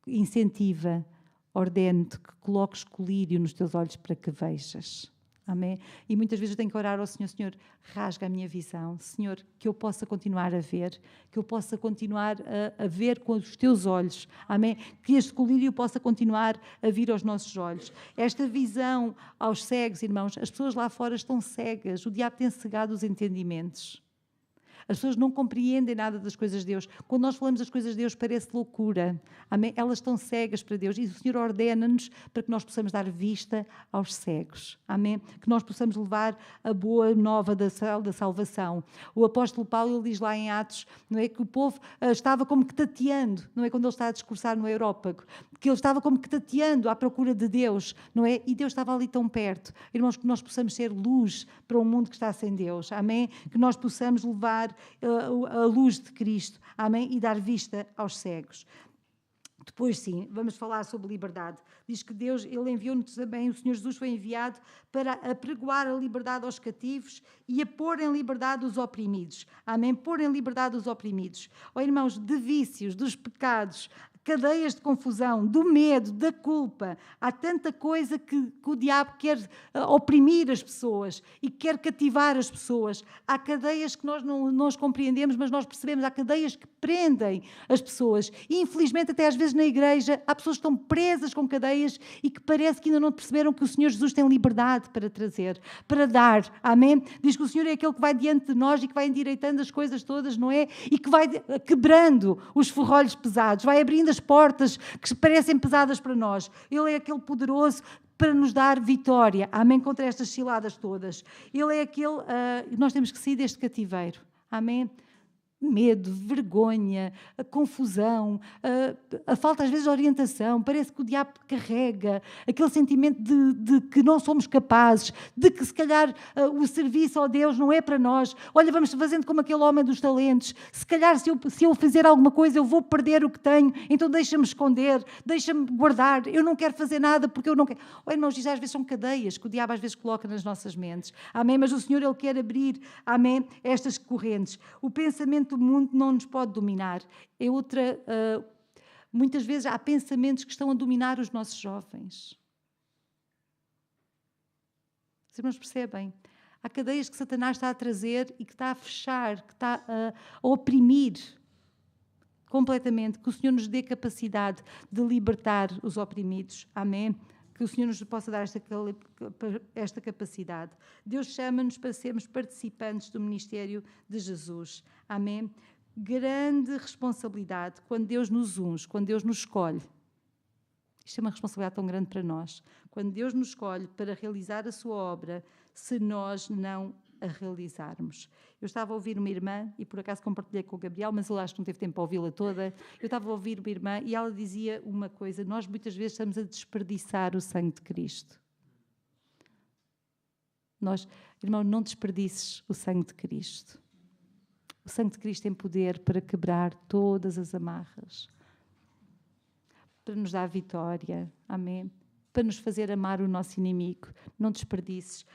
incentiva, ordene-te que coloques colírio nos teus olhos para que vejas. Amém? E muitas vezes eu tenho que orar ao Senhor, Senhor, rasga a minha visão. Senhor, que eu possa continuar a ver, que eu possa continuar a ver com os teus olhos. Amém? Que este colírio possa continuar a vir aos nossos olhos. Esta visão aos cegos, irmãos, as pessoas lá fora estão cegas. O diabo tem cegado os entendimentos. As pessoas não compreendem nada das coisas de Deus. Quando nós falamos das coisas de Deus, parece loucura. Amém? Elas estão cegas para Deus. E o Senhor ordena-nos para que nós possamos dar vista aos cegos. Amém? Que nós possamos levar a boa nova da salvação. O apóstolo Paulo, ele diz lá em Atos, não é, que o povo estava como que tateando, não é, quando ele está a discursar no Areópago, que ele estava como que tateando à procura de Deus, não é? E Deus estava ali tão perto. Irmãos, que nós possamos ser luz para um mundo que está sem Deus. Amém? Que nós possamos levar a luz de Cristo, amém? E dar vista aos cegos. Depois, sim, vamos falar sobre liberdade. Diz que Deus, Ele enviou-nos também, o Senhor Jesus foi enviado para apregoar a liberdade aos cativos e a pôr em liberdade os oprimidos. Amém? Pôr em liberdade os oprimidos. Oh, irmãos, de vícios, dos pecados, cadeias de confusão, do medo, da culpa. Há tanta coisa que o diabo quer oprimir as pessoas e quer cativar as pessoas. Há cadeias que nós não as compreendemos, mas nós percebemos. Há cadeias que prendem as pessoas. E, infelizmente, até às vezes na igreja, há pessoas que estão presas com cadeias e que parece que ainda não perceberam que o Senhor Jesus tem liberdade para trazer, para dar. Amém? Diz que o Senhor é aquele que vai diante de nós e que vai endireitando as coisas todas, não é? E que vai quebrando os ferrolhos pesados, vai abrindo as portas que parecem pesadas para nós. Ele é aquele poderoso para nos dar vitória, amém, contra estas ciladas todas. Ele é aquele, nós temos que sair deste cativeiro, amém? Medo, vergonha, a confusão, a falta às vezes de orientação, parece que o diabo carrega aquele sentimento de que não somos capazes, de que se calhar o serviço a Deus não é para nós. Olha, vamos fazendo como aquele homem dos talentos, se calhar se eu fizer alguma coisa eu vou perder o que tenho, então deixa-me esconder, deixa-me guardar, eu não quero fazer nada porque eu não quero. Oh, irmãos, às vezes são cadeias que o diabo às vezes coloca nas nossas mentes, amém? Mas o Senhor, Ele quer abrir, amém, estas correntes. O pensamento do mundo não nos pode dominar. É outra... muitas vezes há pensamentos que estão a dominar os nossos jovens. Os irmãos percebem? Há cadeias que Satanás está a trazer e que está a fechar, que está a oprimir completamente. Que o Senhor nos dê capacidade de libertar os oprimidos. Amém? Que o Senhor nos possa dar esta capacidade. Deus chama-nos para sermos participantes do ministério de Jesus. Amém? Grande responsabilidade quando Deus nos unge, quando Deus nos escolhe. Isto é uma responsabilidade tão grande para nós. Quando Deus nos escolhe para realizar a sua obra, se nós não a realizarmos. Eu estava a ouvir uma irmã, e por acaso compartilhei com o Gabriel, mas ele acho que não teve tempo para ouvi-la toda. Eu estava a ouvir uma irmã e ela dizia uma coisa: nós muitas vezes estamos a desperdiçar o sangue de Cristo. Irmão, não desperdices o sangue de Cristo. O sangue de Cristo tem poder para quebrar todas as amarras, para nos dar vitória, amém? Para nos fazer amar o nosso inimigo. Não desperdices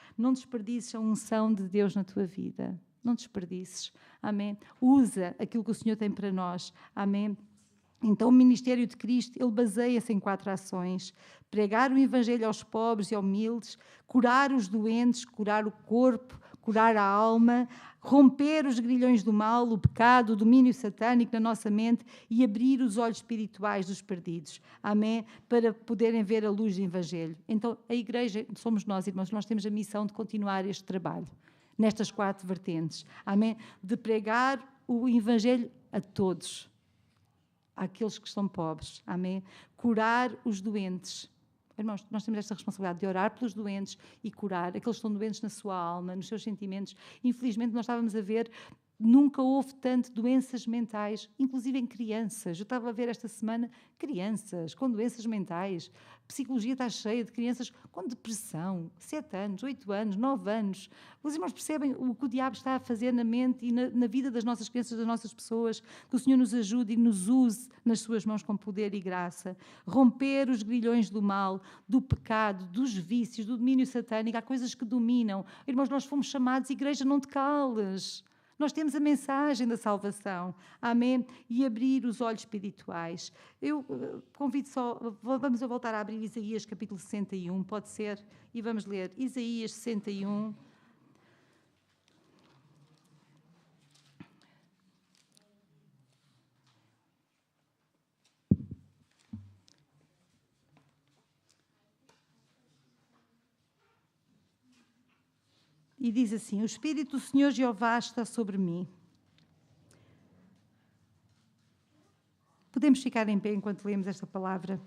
a unção de Deus na tua vida. Não desperdices, amém? Usa aquilo que o Senhor tem para nós, amém? Então o ministério de Cristo, ele baseia-se em 4 ações: pregar o evangelho aos pobres e aos humildes, curar os doentes, curar o corpo, curar a alma, romper os grilhões do mal, o pecado, o domínio satânico na nossa mente e abrir os olhos espirituais dos perdidos. Amém? Para poderem ver a luz do evangelho. Então a igreja, somos nós, irmãos, nós temos a missão de continuar este trabalho, nestas 4 vertentes. Amém? De pregar o evangelho a todos, àqueles que estão pobres. Amém? Curar os doentes. Irmãos, nós temos esta responsabilidade de orar pelos doentes e curar aqueles que estão doentes na sua alma, nos seus sentimentos. Infelizmente, nós estávamos a ver, nunca houve tanto doenças mentais, inclusive em crianças. Eu estava a ver esta semana crianças com doenças mentais. A psicologia está cheia de crianças com depressão, 7 anos, 8 anos, 9 anos. Os irmãos percebem o que o diabo está a fazer na mente e na vida das nossas crianças, das nossas pessoas. Que o Senhor nos ajude e nos use nas suas mãos com poder e graça. Romper os grilhões do mal, do pecado, dos vícios, do domínio satânico. Há coisas que dominam. Irmãos, nós fomos chamados, igreja, não te cales. Nós temos a mensagem da salvação, amém? E abrir os olhos espirituais. Eu convido vamos voltar a abrir Isaías capítulo 61, pode ser? E vamos ler Isaías 61. E diz assim: o Espírito do Senhor Jeová está sobre mim. Podemos ficar em pé enquanto lemos esta palavra.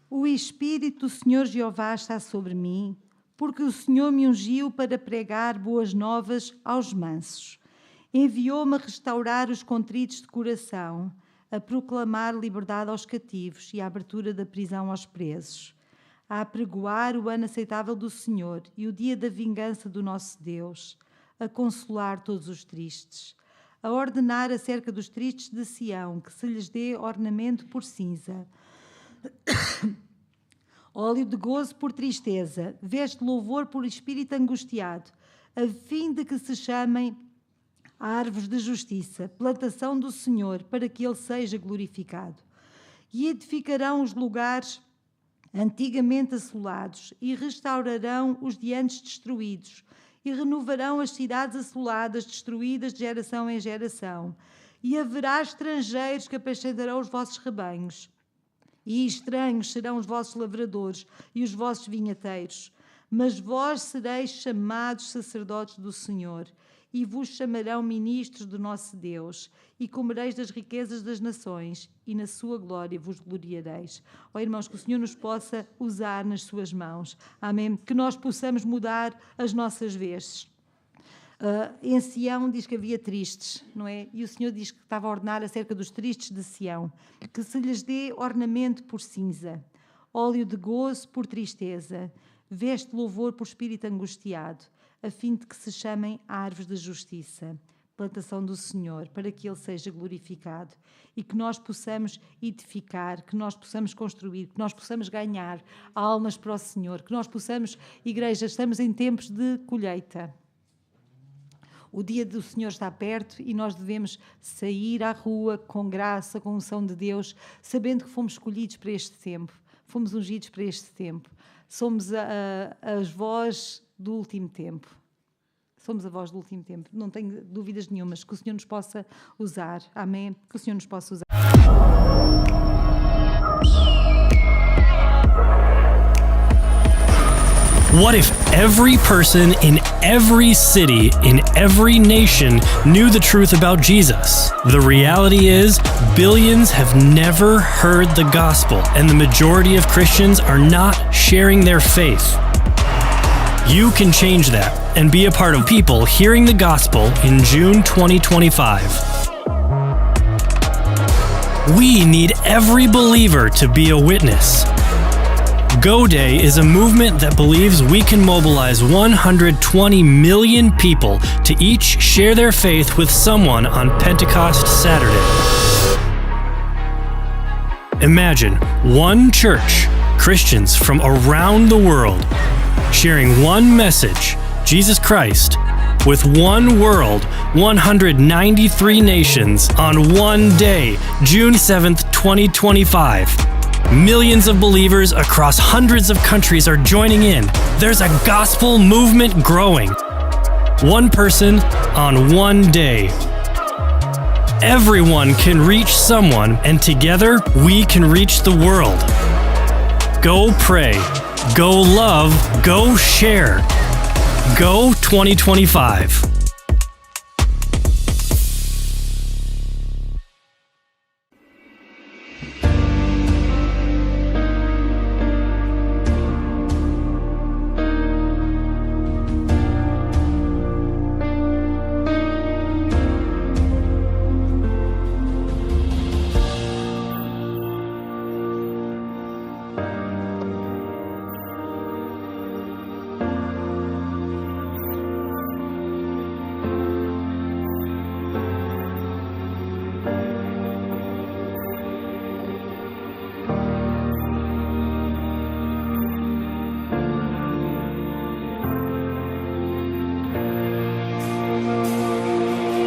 O Espírito do Senhor Jeová está sobre mim, porque o Senhor me ungiu para pregar boas novas aos mansos. Enviou-me a restaurar os contritos de coração, a proclamar liberdade aos cativos e a abertura da prisão aos presos, a apregoar o ano aceitável do Senhor e o dia da vingança do nosso Deus, a consolar todos os tristes, a ordenar acerca dos tristes de Sião, que se lhes dê ornamento por cinza, óleo de gozo por tristeza, veste de louvor por espírito angustiado, a fim de que se chamem árvores de justiça, plantação do Senhor, para que Ele seja glorificado. E edificarão os lugares antigamente assolados, e restaurarão os de antes destruídos, e renovarão as cidades assoladas, destruídas de geração em geração. E haverá estrangeiros que apacentarão os vossos rebanhos, e estranhos serão os vossos lavradores e os vossos vinhateiros. Mas vós sereis chamados sacerdotes do Senhor, e vos chamarão ministros do nosso Deus, e comereis das riquezas das nações, e na sua glória vos gloriareis. Ó irmãos, que o Senhor nos possa usar nas suas mãos. Amém? Que nós possamos mudar as nossas vestes. Em Sião diz que havia tristes, não é? E o Senhor diz que estava a ordenar acerca dos tristes de Sião, que se lhes dê ornamento por cinza, óleo de gozo por tristeza, veste de louvor por espírito angustiado, a fim de que se chamem árvores de justiça, plantação do Senhor, para que Ele seja glorificado, e que nós possamos edificar, que nós possamos construir, que nós possamos ganhar almas para o Senhor, que nós possamos, igreja, estamos em tempos de colheita. O dia do Senhor está perto e nós devemos sair à rua com graça, com unção de Deus, sabendo que fomos escolhidos para este tempo, fomos ungidos para este tempo. Somos as voz do último tempo. Somos a voz do último tempo. Não tenho dúvidas nenhumas que o Senhor nos possa usar. Amém? Que o Senhor nos possa usar. What if every person in every city, in every nation, knew the truth about Jesus? The reality is, billions have never heard the gospel, and the majority of Christians are not sharing their faith. You can change that and be a part of people hearing the gospel in June 2025. We need every believer to be a witness. Go Day is a movement that believes we can mobilize 120 million people to each share their faith with someone on Pentecost Saturday. Imagine one church, Christians from around the world, sharing one message, Jesus Christ, with one world, 193 nations on one day, June 7th, 2025. Millions of believers across hundreds of countries are joining in. There's a gospel movement growing. One person on one day. Everyone can reach someone, and together we can reach the world. Go pray. Go love. Go share. Go 2025.